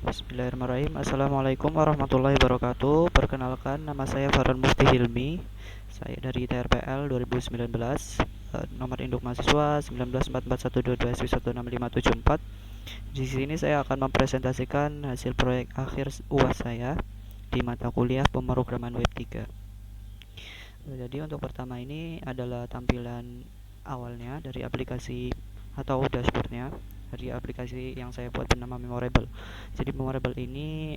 Bismillahirrahmanirrahim. Assalamualaikum warahmatullahi wabarakatuh. Perkenalkan, nama saya Farhan Mufti Hilmi. Saya dari TRPL 2019. Nomor induk mahasiswa 194412216574. Di sini saya akan mempresentasikan hasil proyek akhir UAS saya di mata kuliah pemrograman Web 3. Jadi untuk pertama ini adalah tampilan awalnya dari aplikasi atau dashboardnya dari aplikasi yang saya buat bernama Memorable. Jadi Memorable ini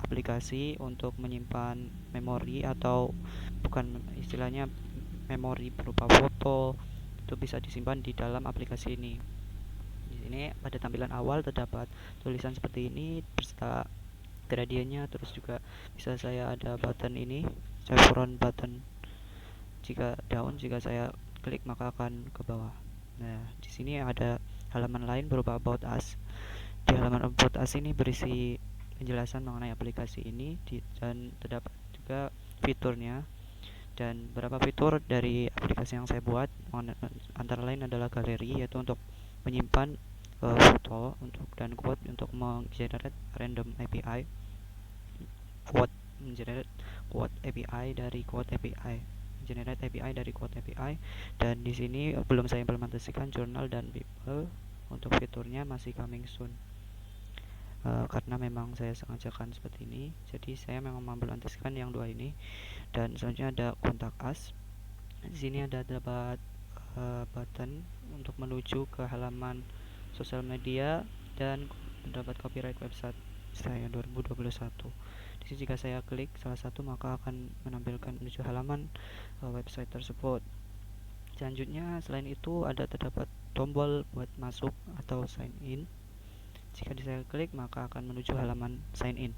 aplikasi untuk menyimpan memori, atau bukan, istilahnya memori berupa foto, itu bisa disimpan di dalam aplikasi ini. Di sini pada tampilan awal terdapat tulisan seperti ini beserta gradiennya, terus juga bisa saya ada button ini, chevron button. Jika saya klik maka akan ke bawah. Nah, di sini ada halaman lain berupa About Us. Di halaman About Us ini berisi penjelasan mengenai aplikasi ini dan terdapat juga fiturnya dan beberapa fitur dari aplikasi yang saya buat. Antara lain adalah galeri, yaitu untuk menyimpan foto dan quote untuk menggenerate random API, quote mengenerate quote API dari quote API, generate API dari quote API. Dan di sini belum saya implementasikan journal dan people. Untuk fiturnya masih coming soon. Karena memang saya sengajakan seperti ini, jadi saya memang mengimplementasikan yang dua ini. Dan selanjutnya ada kontak us. Di sini ada dapat button untuk menuju ke halaman sosial media dan mendapat copyright website saya 2021. Di sini jika saya klik salah satu maka akan menampilkan menuju halaman website tersebut. Selanjutnya selain itu terdapat tombol buat masuk atau sign in. Jika saya klik maka akan menuju halaman sign in.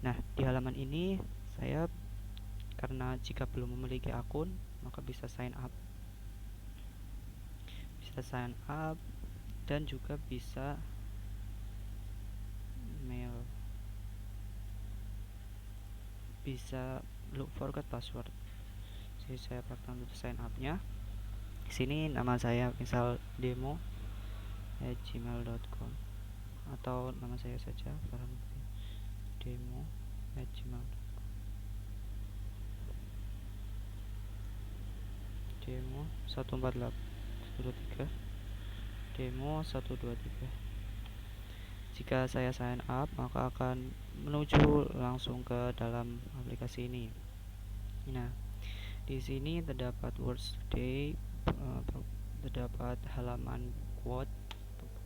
Nah, di halaman ini saya, karena jika belum memiliki akun maka bisa sign up dan juga bisa mail, bisa look forgot password. Jadi saya pakai untuk sign up-nya. Di sini nama saya misal demo@gmail.com atau nama saya saja Farhan demo@gmail.com, demo 148 demo 123. Jika saya sign up maka akan menuju langsung ke dalam aplikasi ini. Nah, di sini terdapat words today, terdapat halaman quote,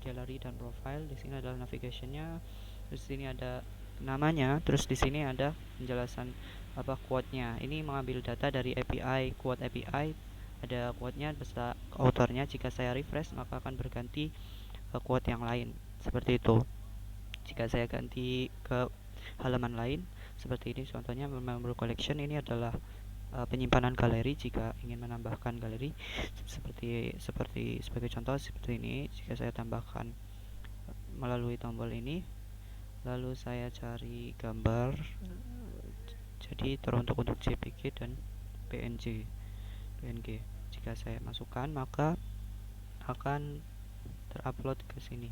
gallery dan profile. Di sini adalah navigationnya. Terus di sini ada namanya. Terus di sini ada penjelasan quote-nya. Ini mengambil data dari API, quote API. Ada quote-nya beserta autornya. Jika saya refresh maka akan berganti ke quote yang lain. Seperti itu. Jika saya ganti ke halaman lain seperti ini, contohnya member collection, ini adalah penyimpanan galeri. Jika ingin menambahkan galeri seperti sebagai contoh seperti ini, jika saya tambahkan melalui tombol ini, lalu saya cari gambar, jadi teruntuk untuk JPG dan PNG. Jika saya masukkan maka akan terupload ke sini.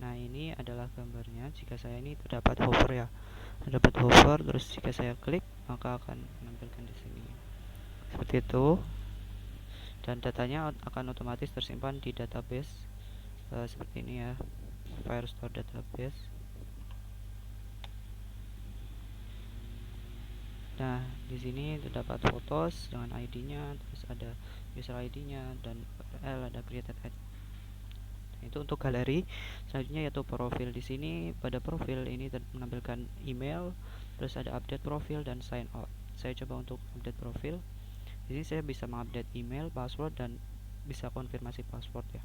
Nah, ini adalah gambarnya. Jika saya ini terdapat hover terus jika saya klik maka akan menampilkan di sini seperti itu, dan datanya akan otomatis tersimpan di database seperti ini ya, Firestore database. Nah, di sini terdapat fotos dengan ID-nya, terus ada user ID-nya dan URL, ada created ad. Itu untuk galeri. Selanjutnya yaitu profil. Di sini pada profil ini menampilkan email, terus ada update profil dan sign out. Saya coba untuk update profil. Di sini saya bisa mengupdate email, password, dan bisa konfirmasi password ya.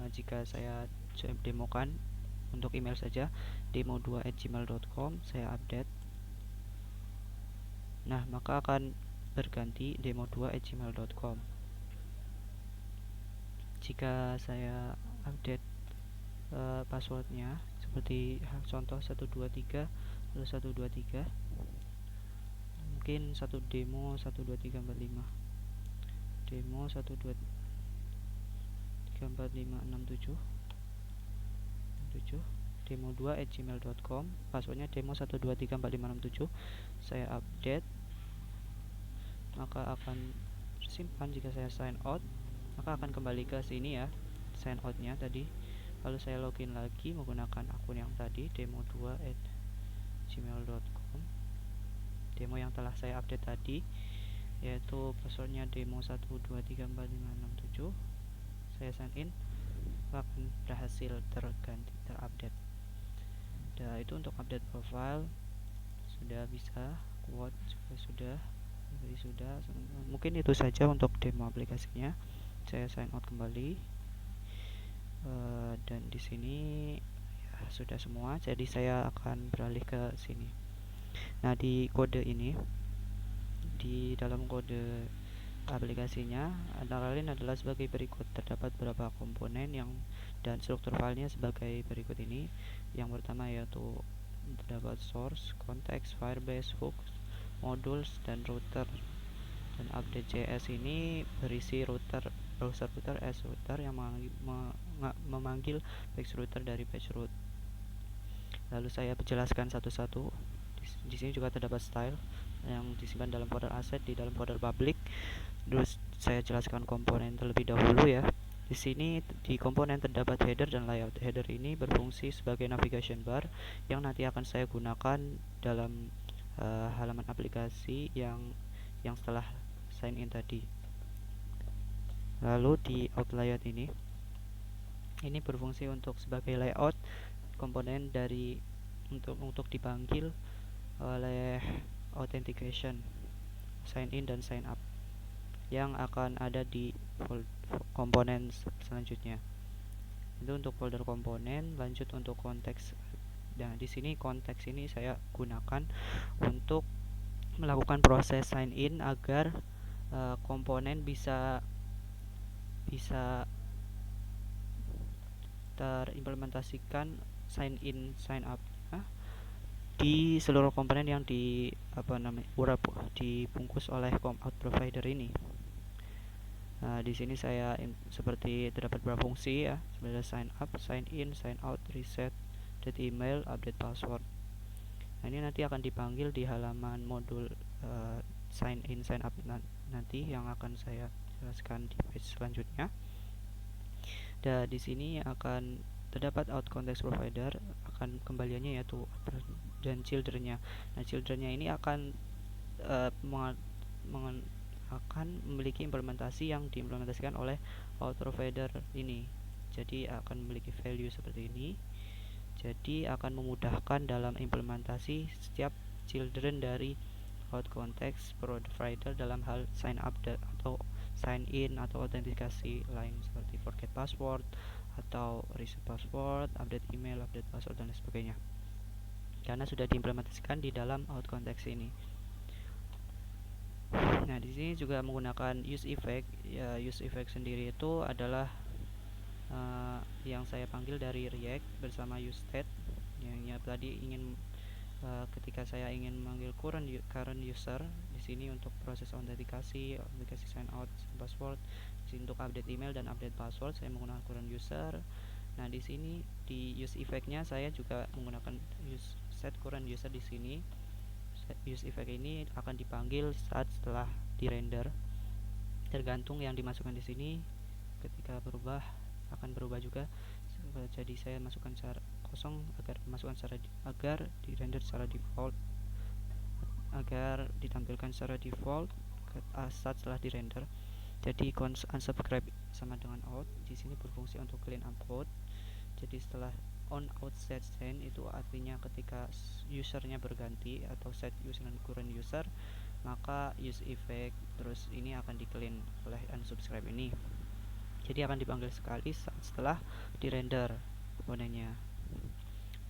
Jika saya demokan untuk email saja, demo2@gmail.com, saya update. Nah, maka akan berganti demo2@gmail.com. Jika saya update passwordnya seperti contoh 123 lalu 123, mungkin satu demo 12345, demo 1234567 demo2@gmail.com, passwordnya demo1234567. Saya update, maka akan simpan. Jika saya sign out, maka akan kembali ke sini ya, sign outnya tadi. Lalu saya login lagi menggunakan akun yang tadi, demo2@gmail.com, demo yang telah saya update tadi, yaitu passwordnya demo1234567. Saya sign in, akan berhasil terganti, terupdate. Nah, itu untuk update profile sudah bisa, quote juga sudah, jadi sudah. Mungkin itu saja untuk demo aplikasinya. Saya sign out kembali, dan di sini ya, sudah semua. Jadi saya akan beralih ke sini. Nah, di kode ini, di dalam kode aplikasinya antara lain adalah sebagai berikut. Terdapat beberapa komponen yang dan struktur filenya sebagai berikut ini. Yang pertama yaitu terdapat source, context, firebase, hooks, modules, dan router. Dan update.js ini berisi router, browser router as router yang memanggil page router dari page route. Lalu saya jelaskan satu-satu. Di sini juga terdapat style yang disimpan dalam folder asset di dalam folder public. Terus saya jelaskan komponen terlebih dahulu ya. Di sini di komponen terdapat header dan layout. Header ini berfungsi sebagai navigation bar yang nanti akan saya gunakan dalam halaman aplikasi yang setelah sign in tadi. Lalu di out layout ini berfungsi untuk sebagai layout komponen dari untuk dipanggil oleh authentication, sign in dan sign up yang akan ada di komponen selanjutnya. Itu untuk folder komponen. Lanjut untuk konteks. Nah, di sini konteks ini saya gunakan untuk melakukan proses sign in agar komponen bisa terimplementasikan sign in sign up di seluruh komponen yang dibungkus oleh out provider ini. Nah, di sini saya seperti terdapat beberapa fungsi ya, sebenarnya sign up, sign in, sign out, reset, update email, update password. Nah, ini nanti akan dipanggil di halaman modul sign in, sign up nanti yang akan saya jelaskan di page selanjutnya. Dan di sini akan terdapat out context provider, akan kembaliannya yaitu dan children-nya. Nah, children-nya ini akan akan memiliki implementasi yang diimplementasikan oleh out provider ini. Jadi akan memiliki value seperti ini. Jadi akan memudahkan dalam implementasi setiap children dari out context provider dalam hal sign up atau sign in atau autentikasi lain seperti forget password atau reset password, update email, update password, dan sebagainya, karena sudah diimplementasikan di dalam out context ini. Nah, di sini juga menggunakan use effect. Ya, use effect sendiri itu adalah yang saya panggil dari React bersama useState yang tadi ingin ketika saya ingin memanggil current user di sini untuk proses autentikasi sign out, password. Di sini untuk update email dan update password saya menggunakan current user. Nah, di sini di use effect-nya saya juga menggunakan set current user. Di sini use effect ini akan dipanggil saat setelah di render, tergantung yang dimasukkan di sini. Ketika berubah akan berubah juga. Jadi saya masukkan secara kosong agar di render secara default, agar ditampilkan secara default saat setelah di render. Jadi unsubscribe sama dengan out. Di sini berfungsi untuk clean up code. Jadi setelah on out set change itu artinya ketika usernya berganti atau set user dan current user, maka use effect terus ini akan di clean oleh unsubscribe ini. Jadi akan dipanggil sekali saat setelah di render komponennya.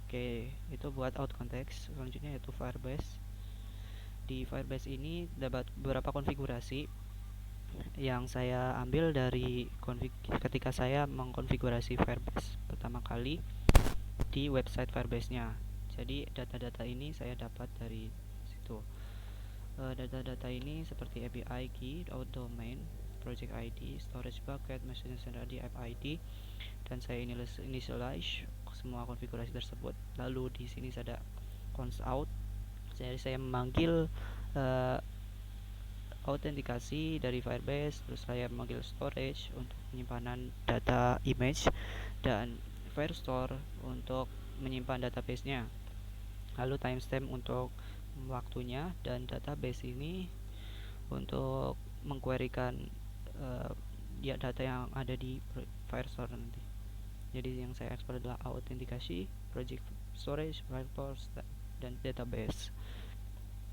Oke, itu buat out context. Selanjutnya yaitu Firebase. Di Firebase ini dapat beberapa konfigurasi yang saya ambil dari ketika saya mengkonfigurasi Firebase pertama kali di website Firebase-nya. Jadi data-data ini saya dapat dari situ. Data-data ini seperti API key, out domain, project ID, storage bucket, message ID, app ID, dan saya initialize semua konfigurasi tersebut. Lalu di sini ada cons out, jadi saya memanggil autentikasi dari Firebase, terus saya memanggil storage untuk penyimpanan data image, dan Firestore untuk menyimpan database-nya. Lalu timestamp untuk waktunya, dan database ini untuk mengquerykan data yang ada di Firestore nanti. Jadi yang saya ekspor adalah autentikasi, project storage, Firestore, dan database.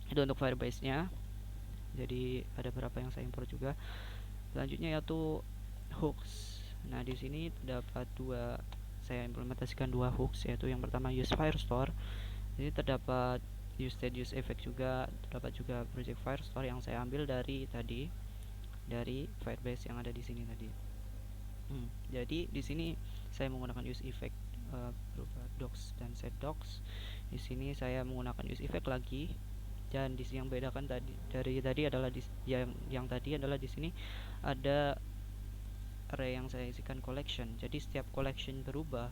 Itu untuk Firebase-nya. Jadi ada beberapa yang saya import juga. Selanjutnya yaitu hooks. Nah, di sini terdapat saya implementasikan dua hooks, yaitu yang pertama use Firestore. Ini terdapat use state, use effect juga, terdapat juga project Firestore yang saya ambil dari Firebase yang ada di sini tadi. Jadi di sini saya menggunakan use effect berupa docs dan set docs. Di sini saya menggunakan use effect lagi, dan di sini yang bedakan dari tadi adalah yang tadi adalah di sini ada array yang saya isikan collection. Jadi setiap collection berubah,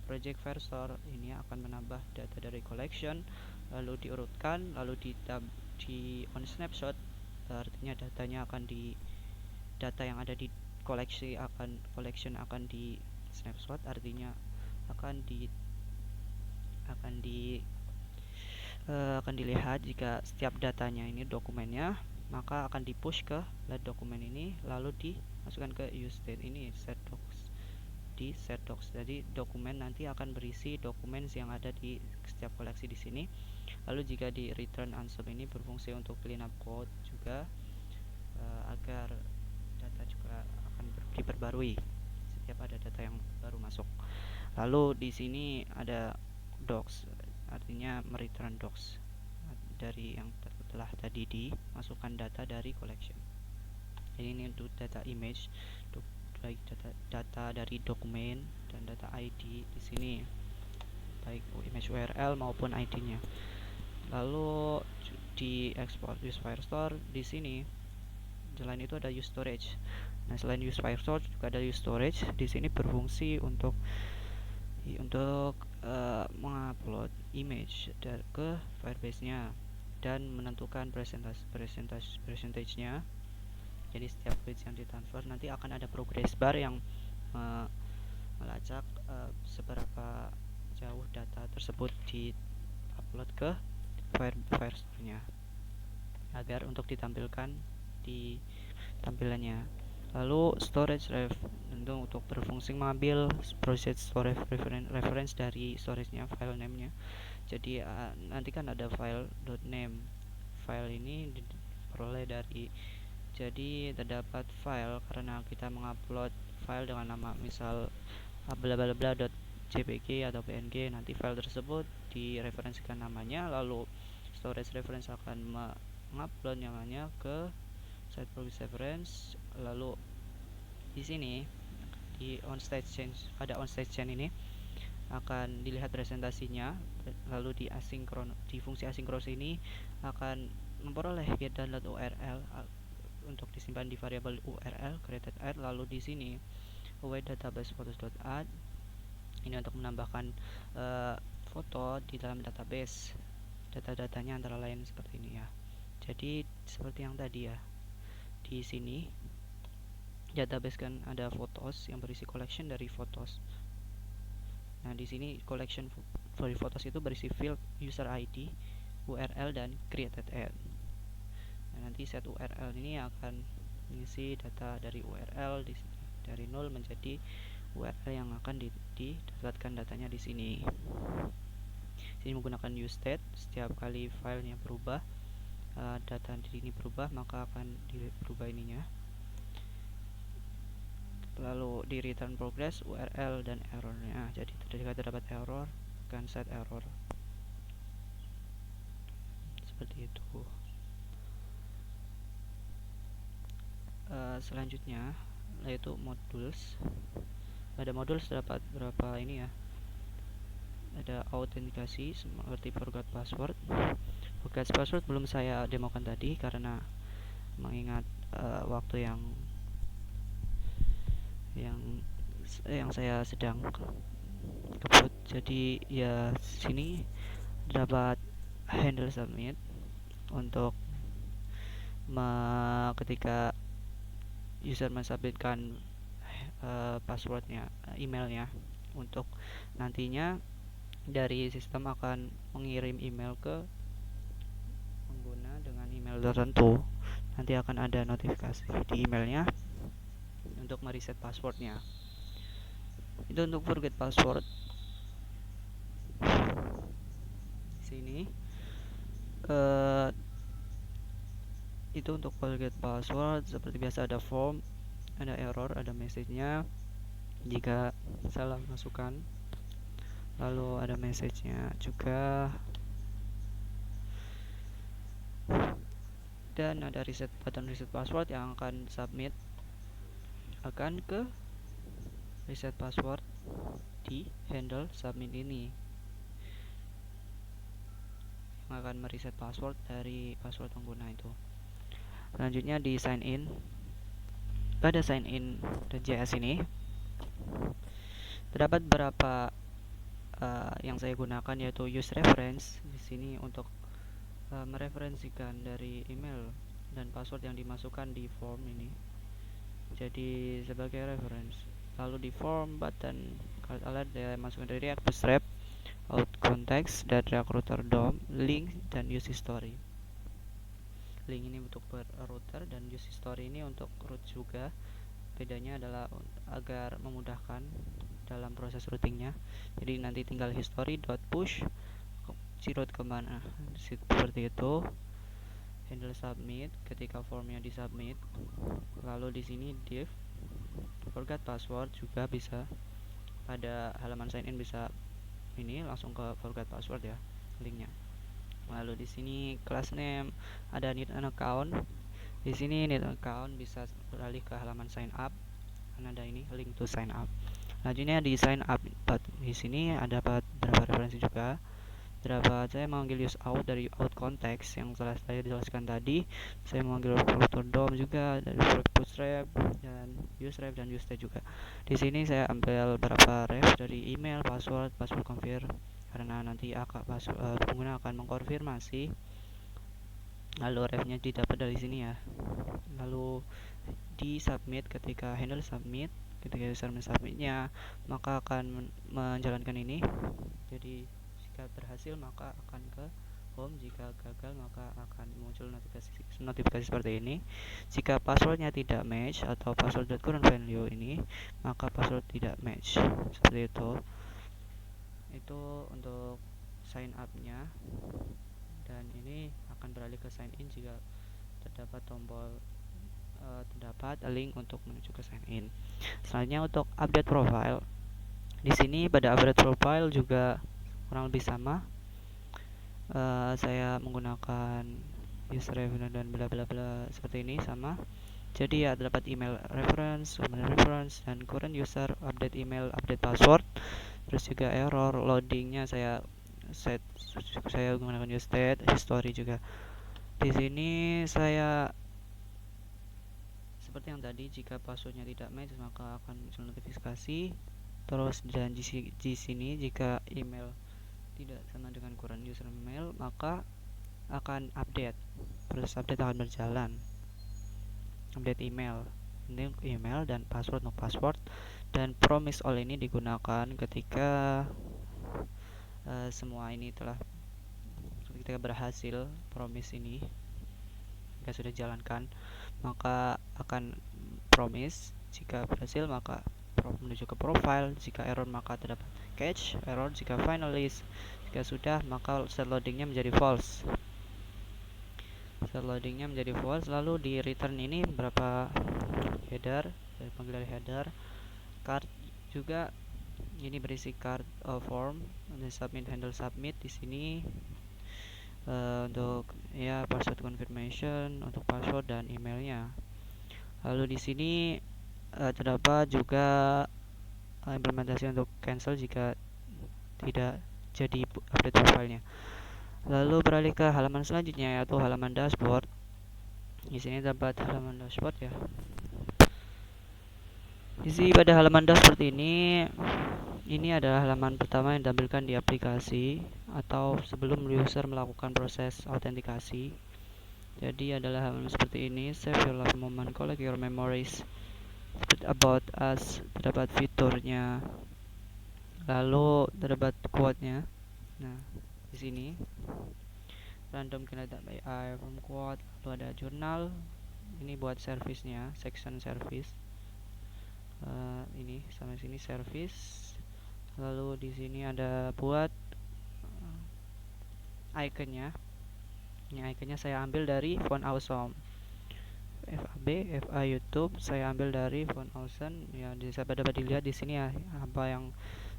project Firestore ini akan menambah data dari collection, lalu diurutkan, lalu di on snapshot, artinya data yang ada di collection akan di snapshot, artinya akan dilihat jika setiap datanya ini dokumennya, maka akan di push ke dokumen ini, lalu dimasukkan ke use state ini set docs. Jadi dokumen nanti akan berisi dokumen yang ada di setiap koleksi di sini. Lalu jika di return answer ini berfungsi untuk clean up code juga, agar data juga akan diperbarui setiap ada data yang baru masuk. Lalu di sini ada docs, artinya mereturn docs dari yang telah tadi dimasukkan data dari collection. Jadi ini untuk data image, baik data dari dokumen dan data ID di sini, baik image URL maupun ID-nya. Lalu di export use Firestore di sini. Selain itu ada use storage. Nah, selain use Firestore juga ada use storage. Di sini berfungsi untuk mengupload image ke Firebase-nya dan menentukan percentage-nya. Jadi setiap page yang ditransfer nanti akan ada progress bar yang melacak seberapa jauh data tersebut di-upload ke Firestore-nya agar untuk ditampilkan di tampilannya. Lalu storage ref untuk berfungsi mengambil project storage reference dari storage-nya, file name-nya. Jadi nanti kan ada file .name. File ini diperoleh dari, jadi terdapat file karena kita mengupload file dengan nama misal blablabla.jpg atau png. Nanti file tersebut direferensikan namanya, lalu storage reference akan mengupload namanya ke site progress reference. Lalu di sini di onstage change, ada onstage change ini akan dilihat presentasinya. Lalu di fungsi asynchronous ini akan memperoleh get download URL untuk disimpan di variabel URL created add. Lalu di sini await database photos.add ini untuk menambahkan foto di dalam database. Data-datanya antara lain seperti ini ya. Jadi seperti yang tadi ya, di sini database kan ada photos yang berisi collection dari photos. Nah, di sini collection dari photos itu berisi field user ID, URL, dan created add. Nah, nanti set URL ini akan mengisi data dari URL dari 0 menjadi URL yang akan didapatkan datanya di sini. Sini menggunakan use state. Setiap kali filenya berubah, data ini berubah, maka akan berubah ininya. Lalu di return progress, URL, dan errornya. Jadi jika terdapat error, akan set error seperti itu. Selanjutnya yaitu modules. Ada modules terdapat berapa ini ya. Ada autentikasi seperti forgot password. Forgot password belum saya demokan tadi karena mengingat waktu yang saya sedang kebut. Jadi ya sini dapat handle submit untuk ketika user mensubmitkan passwordnya, emailnya, untuk nantinya dari sistem akan mengirim email ke pengguna dengan email tertentu. Nanti akan ada notifikasi di emailnya untuk mereset passwordnya. Itu untuk forget password. Sini itu untuk forget password. Seperti biasa ada form, ada error, ada message-nya jika salah masukkan, lalu ada message-nya juga, dan ada button reset password yang akan ke reset password di handle submit ini, yang akan mereset password dari password pengguna itu. Selanjutnya di sign in. Pada sign in.js ini terdapat beberapa yang saya gunakan, yaitu use reference di sini untuk mereferensikan dari email dan password yang dimasukkan di form ini, jadi sebagai reference. Lalu di form button kalian masukkan dari React Bootstrap, out context, dan recruiter DOM, link, dan use history. Link ini untuk router dan use history ini untuk root juga. Bedanya adalah agar memudahkan dalam proses routingnya. Jadi nanti tinggal history.push root kemana, seperti itu. Handle submit ketika formnya disubmit. Lalu di sini div forgot password juga bisa, pada halaman sign in bisa ini langsung ke forgot password ya linknya. Lalu di sini class name ada need an account. Di sini need an account bisa beralih ke halaman sign up karena ada ini link to sign up. Selanjutnya di sign up, di sini ada beberapa referensi juga. Saya memanggil use out dari out context yang telah saya jelaskan tadi. Saya memanggil recruiter DOM juga dari bootstrap, dan use ref dan use state juga. Di sini saya ambil beberapa ref dari email, password confirm, karena nanti pengguna akan mengkonfirmasi. Lalu refnya didapat dari sini ya. Lalu di submit, ketika handle submit, ketika user mensubmitnya, maka akan menjalankan ini. Jadi jika berhasil maka akan ke home, jika gagal maka akan muncul notifikasi seperti ini. Jika passwordnya tidak match atau password.current value ini, maka password tidak match, seperti itu. Itu untuk sign up nya, dan ini akan beralih ke sign in jika terdapat terdapat link untuk menuju ke sign in. Selanjutnya untuk update profile. Di sini pada update profile juga kurang lebih sama. Saya menggunakan user reference dan bla bla bla seperti ini, sama. Jadi ya terdapat email reference, dan current user, update email, update password. Terus juga error loadingnya saya menggunakan use state, history juga. Di sini saya seperti yang tadi, jika passwordnya tidak match maka akan muncul notifikasi. Terus dan di sini jika email tidak sama dengan current user email maka akan update. Proses update akan berjalan. Update email dan password untuk password, dan promise all ini digunakan ketika semua ini ketika berhasil promise ini, jika sudah jalankan maka akan promise. Jika berhasil maka menuju ke profile. Jika error maka terdapat catch error. Jika finalize, jika sudah maka set loadingnya menjadi false. Lalu di return ini beberapa header, dari panggilan header. Card juga ini berisi card form dan handle submit di sini untuk ya password confirmation untuk password dan emailnya. Lalu di sini terdapat juga implementasi untuk cancel jika tidak jadi update profilnya. Lalu beralih ke halaman selanjutnya, yaitu halaman dashboard. Di sini terdapat halaman dashboard ya. Di sini pada halaman dashboard ini ini adalah halaman pertama yang ditampilkan di aplikasi atau sebelum user melakukan proses autentikasi. Jadi adalah halaman seperti ini: save your life moment, collect your memories, about us, terdapat fiturnya, lalu terdapat quote-nya. Nah, di sini random candidate by AI from quote, lalu ada jurnal. Ini buat service-nya, section service. Ini sampai sini service. Lalu di sini ada buat iconnya. Ini iconnya saya ambil dari Font Awesome. FAB, FA YouTube saya ambil dari Font Awesome. Ya, dapat dilihat di sini ya apa yang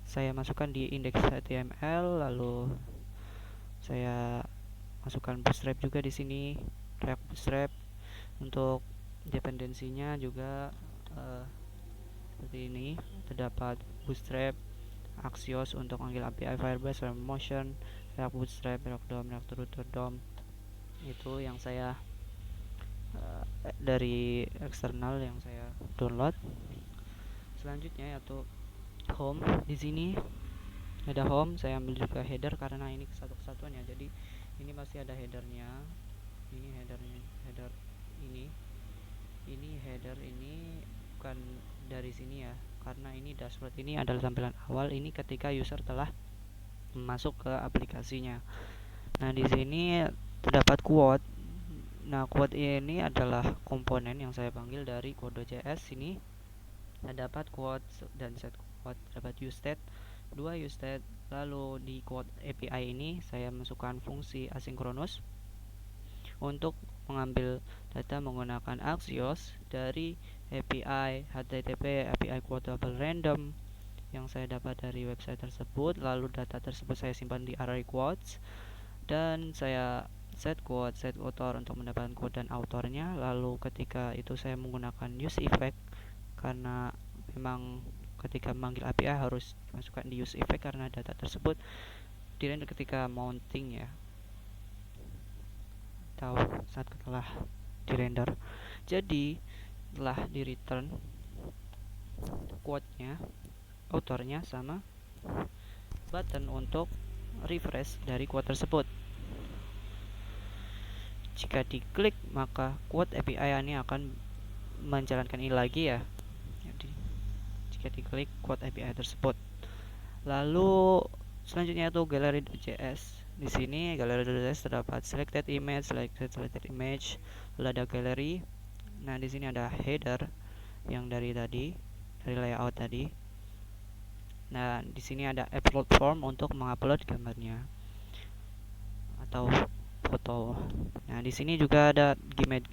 saya masukkan di index.html, lalu saya masukkan bootstrap juga di sini, React Bootstrap. Untuk dependensinya juga seperti ini, terdapat Bootstrap, Axios untuk manggil API Firebase, Motion, React Bootstrap, React DOM, React Router DOM. Itu yang saya dari eksternal yang saya download. Selanjutnya yaitu home. Di sini ada home, saya ambil juga header karena ini kesatuan ya. Jadi ini masih ada headernya. Ini headernya, header ini header ini bukan dari sini ya, karena ini dashboard ini adalah tampilan awal ini ketika user telah masuk ke aplikasinya. Nah, di sini terdapat quote. Nah, quote ini adalah komponen yang saya panggil dari Code.js. Ini terdapat quote dan set quote, terdapat useState, 2 useState. Lalu di quote API ini saya masukkan fungsi asinkronus untuk mengambil data menggunakan Axios dari API HTTP API Quotable Random yang saya dapat dari website tersebut. Lalu data tersebut saya simpan di array quotes dan saya set quote, set author untuk mendapatkan quote dan autornya. Lalu ketika itu saya menggunakan use effect karena memang ketika memanggil API harus masukkan di use effect karena data tersebut dirender ketika mounting ya, atau saat telah di render. Jadi telah di return quote-nya, autornya sama button untuk refresh dari quote tersebut. Jika diklik maka quote API ini akan menjalankan ini lagi ya. Jadi jika diklik quote API tersebut. Lalu selanjutnya itu gallery.js. Di sini gallery.js terdapat selected image, lalu ada gallery. Nah, di sini ada header yang dari layout tadi. Nah, di sini ada upload form untuk mengupload gambarnya atau foto. Nah, di sini juga ada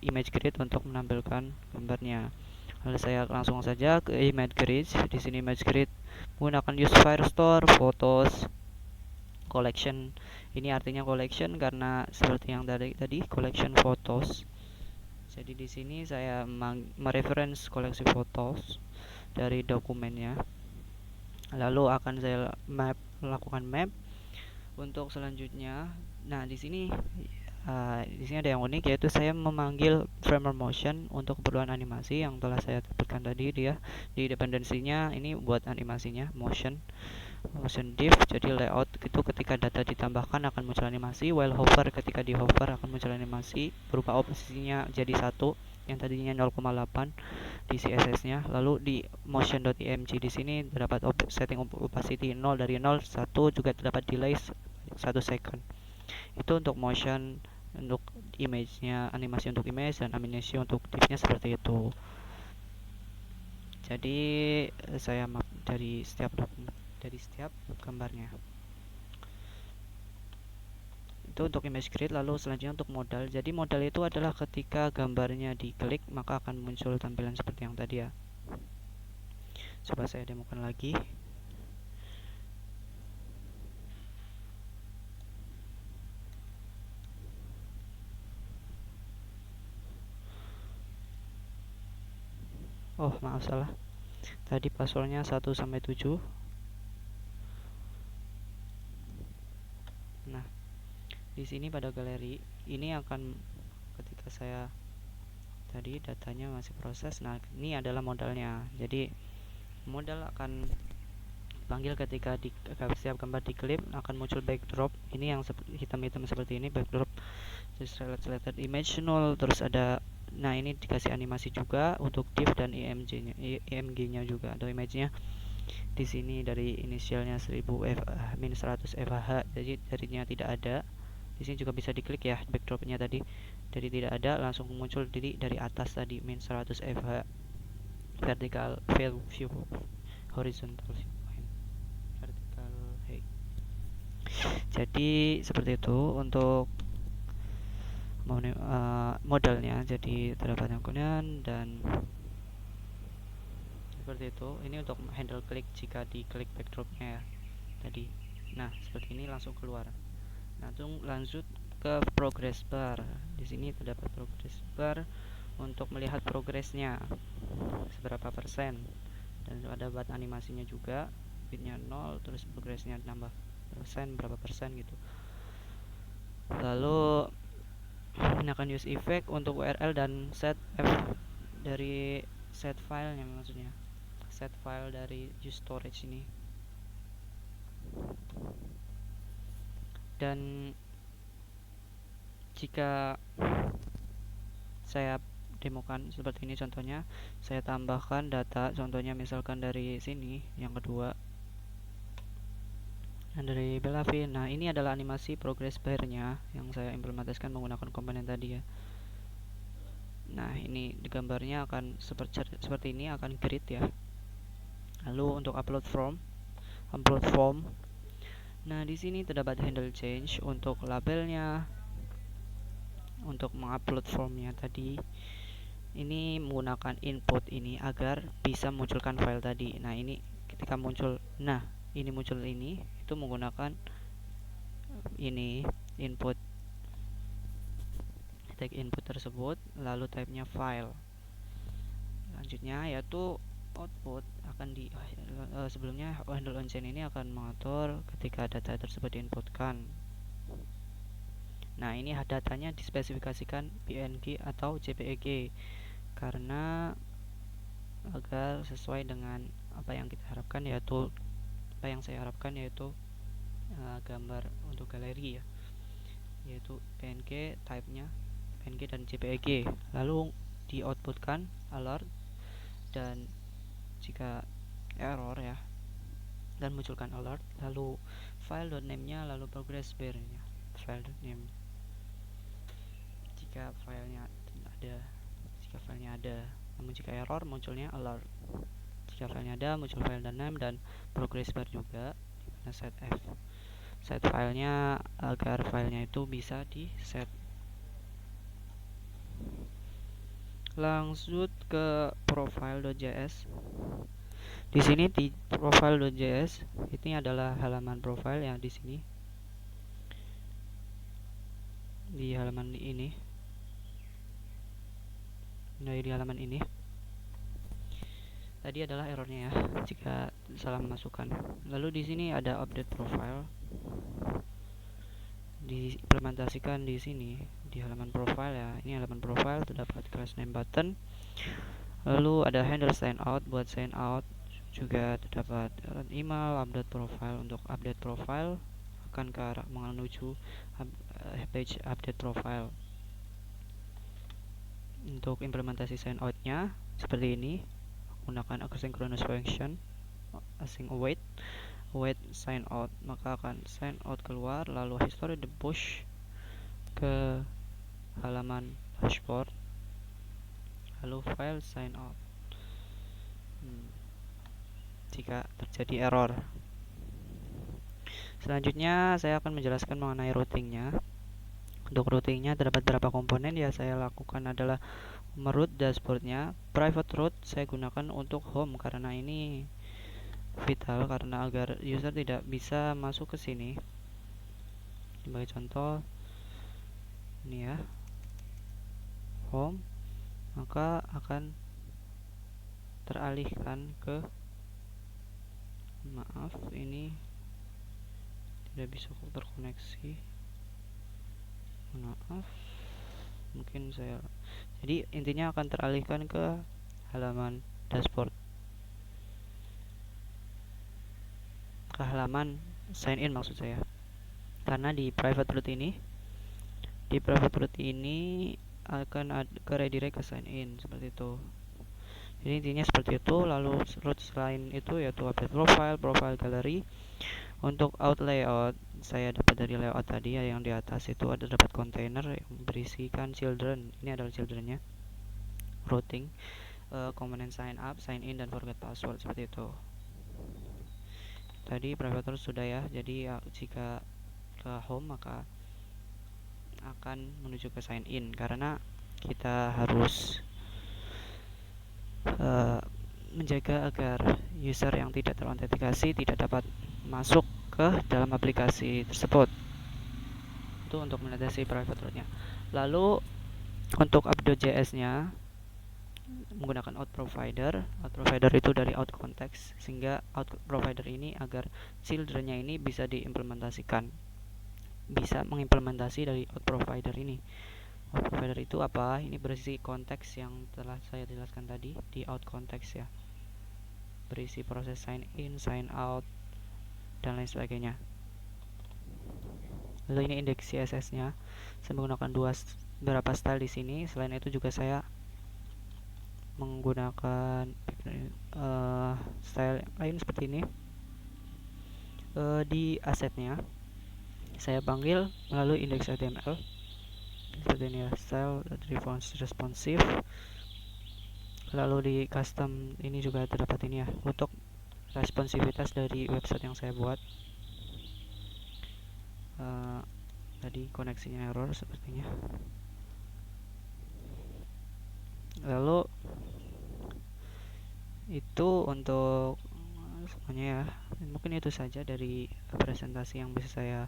image grid untuk menampilkan gambarnya. Lalu saya langsung saja ke image grid. Di sini image grid menggunakan use Firestore, photos, collection. Ini artinya collection karena seperti yang tadi collection photos. Jadi di sini saya mereference koleksi fotos dari dokumennya. Lalu akan saya lakukan map untuk selanjutnya. Nah, di sini ada yang unik, yaitu saya memanggil framer motion untuk keperluan animasi yang telah saya sebutkan tadi. Dia di dependensinya ini buat animasinya motion div. Jadi layout itu ketika data ditambahkan akan muncul animasi, while hover ketika di hover akan muncul animasi berupa opacity-nya jadi 1 yang tadinya 0,8 di CSS nya. Lalu di motion.img di sini terdapat setting opacity 0 dari 0 1, juga terdapat delay 1 second. Itu untuk motion, untuk image-nya, animasi untuk image, dan animasi untuk div-nya seperti itu. Jadi saya map dari setiap gambarnya. Itu untuk image grid. Lalu selanjutnya untuk modal. Jadi modal itu adalah ketika gambarnya diklik maka akan muncul tampilan seperti yang tadi ya. Coba saya demokan lagi. Oh, maaf salah. Tadi passwordnya 1 sampai 7. Nah, di sini pada galeri ini akan ketika saya tadi datanya masih proses. Nah, ini adalah modalnya. Jadi modal akan dipanggil ketika di setiap gambar diklip akan muncul backdrop. Ini yang hitam-hitam seperti ini, backdrop. Terus selected image 0, terus ada, nah ini dikasih animasi juga untuk div dan img-nya juga atau image-nya. Di sini dari inisialnya 1000 f min 100 fh, jadi darinya tidak ada. Di sini juga bisa diklik ya backdropnya tadi, dari tidak ada langsung muncul dari atas tadi min 100 fh, vertical view, horizontal view, vertical height. Jadi seperti itu untuk modalnya. Jadi terdapat kemudian dan seperti itu. Ini untuk handle klik jika diklik backdropnya ya tadi. Nah seperti ini langsung keluar. Nah lanjut ke progress bar. Di sini terdapat progress bar untuk melihat progresnya seberapa persen, dan ada buat animasinya juga, bitnya 0 terus progresnya nambah persen berapa persen gitu. Lalu gunakan use effect untuk URL dan set f dari set filenya, maksudnya set file dari use storage ini. Dan jika saya demokan seperti ini, contohnya saya tambahkan data, contohnya misalkan dari sini yang kedua dari Belavin. Nah ini adalah animasi progress bar-nya yang saya implementasikan menggunakan komponen tadi ya. Nah ini di gambarnya akan seperti ini, akan grid ya. Lalu untuk upload form, nah di sini terdapat handle change untuk labelnya. Untuk mengupload formnya tadi, ini menggunakan input ini agar bisa munculkan file tadi. Nah ini ketika muncul, nah ini muncul ini, itu menggunakan ini input, tag input tersebut, lalu type-nya file. Selanjutnya yaitu output akan sebelumnya handle onChain ini akan mengatur ketika data tersebut diinputkan. Nah ini datanya dispesifikasikan PNG atau JPEG karena agar sesuai dengan apa yang kita harapkan, yaitu apa yang saya harapkan yaitu gambar untuk galeri ya, yaitu PNG, type-nya PNG dan JPEG. Lalu di outputkan alert, dan jika error ya, dan munculkan alert, lalu file.name-nya, lalu progress bar-nya file.name. Jika filenya ada, namun jika error munculnya alert. Jika filenya ada, muncul file dan name dan progress bar juga, dimana set filenya agar filenya itu bisa di set. Langsung ke profile.js. Di sini di profile.js ini adalah halaman profile yang di sini, di halaman ini. Nah di halaman ini tadi adalah errornya ya jika salah memasukkan. Lalu di sini ada update profile, diimplementasikan di sini di halaman profile ya. Ini halaman profile, terdapat class name button, lalu ada handle sign out buat sign out, juga terdapat email update profile. Untuk update profile akan ke arah menuju page update profile. Untuk implementasi sign out-nya seperti ini, menggunakan asynchronous function async await sign out, maka akan sign out keluar, lalu history the push ke halaman dashboard, lalu file sign out jika terjadi error. Selanjutnya saya akan menjelaskan mengenai routingnya. Untuk routingnya terdapat beberapa komponen ya. Saya lakukan adalah meroute dashboardnya. Private route saya gunakan untuk home karena ini vital, karena agar user tidak bisa masuk ke sini. Sebagai contoh ini ya, home, maka akan teralihkan ke, maaf ini tidak bisa terkoneksi, maaf, mungkin saya, jadi intinya akan teralihkan ke halaman dashboard. halaman sign in maksud saya. Karena di private root ini akan ke redirect ke sign in seperti itu. Jadi intinya seperti itu. Lalu root selain itu yaitu update profile gallery. Untuk out layout saya dapat dari layout tadi ya, yang di atas itu ada dapat kontainer yang berisikan children. Ini adalah childrennya. Routing, komponen sign up, sign in, dan forget password seperti itu. Tadi private root sudah ya. Jadi jika ke home maka akan menuju ke sign in, karena kita harus menjaga agar user yang tidak terautentikasi tidak dapat masuk ke dalam aplikasi tersebut. Itu untuk mendeteksi private root-nya. Lalu untuk app.js nya menggunakan out provider itu dari out context, sehingga out provider ini agar children-nya ini bisa diimplementasikan, bisa mengimplementasi dari out provider ini. Out provider itu apa? Ini berisi konteks yang telah saya jelaskan tadi di out context ya, berisi proses sign in, sign out, dan lain sebagainya. Lalu ini indeks CSS-nya. Saya menggunakan beberapa style di sini. Selain itu juga saya menggunakan style lain seperti ini. Di asetnya saya panggil melalui indeks HTML seperti ini ya, style responsive. Lalu di custom ini juga terdapat ini ya, untuk responsivitas dari website yang saya buat. Tadi koneksinya error sepertinya. Lalu itu untuk semuanya ya. Mungkin itu saja dari presentasi yang bisa saya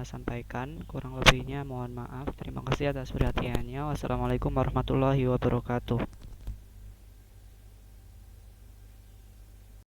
sampaikan. Kurang lebihnya mohon maaf. Terima kasih atas perhatiannya. Wassalamualaikum warahmatullahi wabarakatuh.